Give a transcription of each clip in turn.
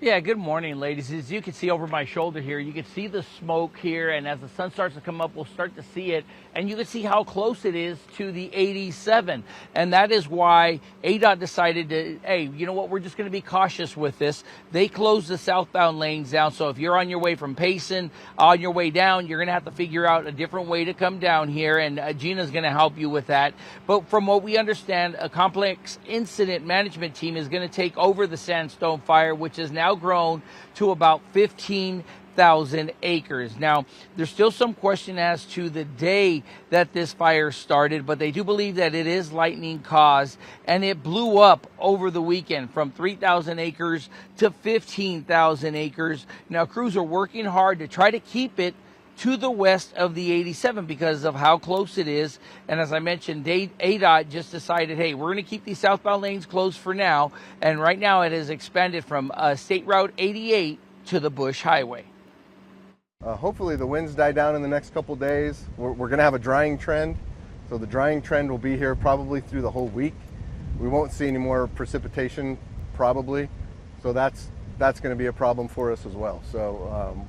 Yeah, good morning, ladies. As you can see over my shoulder here, you can see the smoke here, and as the sun starts to come up, we'll start to see it, and you can see how close it is to the 87. And that is why ADOT decided to, hey, you know what, we're just going to be cautious with this. They closed the southbound lanes down, so if you're on your way from Payson, on your way down, you're going to have to figure out a different way to come down here, and Gina's going to help you with that. But from what we understand, a complex incident management team is going to take over the Sandstone fire, which is now grown to about 15,000 acres. Now, there's still some question as to the day that this fire started, but they do believe that it is lightning caused, and it blew up over the weekend from 3,000 acres to 15,000 acres. Now, crews are working hard to try to keep it to the west of the 87 because of how close it is. And as I mentioned, ADOT just decided, hey, we're going to keep these southbound lanes closed for now. And right now it has expanded from State Route 88 to the Bush Highway. Hopefully the winds die down in the next couple days. We're going to have a drying trend. So the drying trend will be here probably through the whole week. We won't see any more precipitation probably. So that's going to be a problem for us as well. So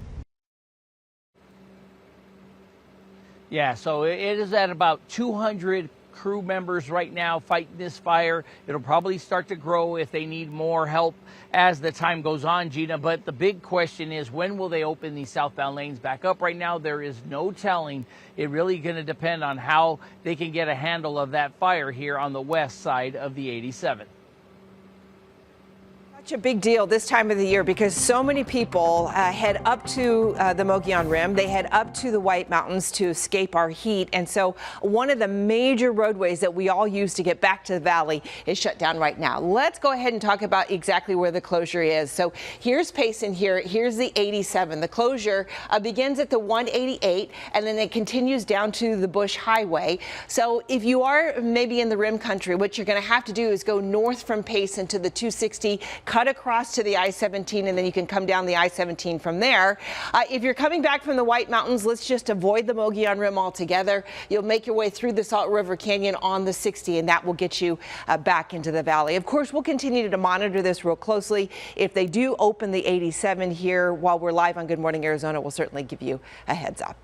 yeah, so it is at about 200 crew members right now fighting this fire. It'll probably start to grow if they need more help as the time goes on, Gina. But the big question is, when will they open these southbound lanes back up? Right now, there is no telling. It really going to depend on how they can get a handle of that fire here on the west side of the 87. Such a big deal this time of the year because so many people head up to the Mogollon Rim. They head up to the White Mountains to escape our heat. And so one of the major roadways that we all use to get back to the valley is shut down right now. Let's go ahead and talk about exactly where the closure is. So here's Payson here. Here's the 87. The closure begins at the 188 and then it continues down to the Bush Highway. So if you are maybe in the Rim country, what you're going to have to do is go north from Payson to the 260, cut across to the I-17, and then you can come down the I-17 from there. If you're coming back from the White Mountains, let's just avoid the Mogollon Rim altogether. You'll make your way through the Salt River Canyon on the 60, and that will get you back into the valley. Of course, we'll continue to monitor this real closely. If they do open the 87 here while we're live on Good Morning Arizona, we'll certainly give you a heads up.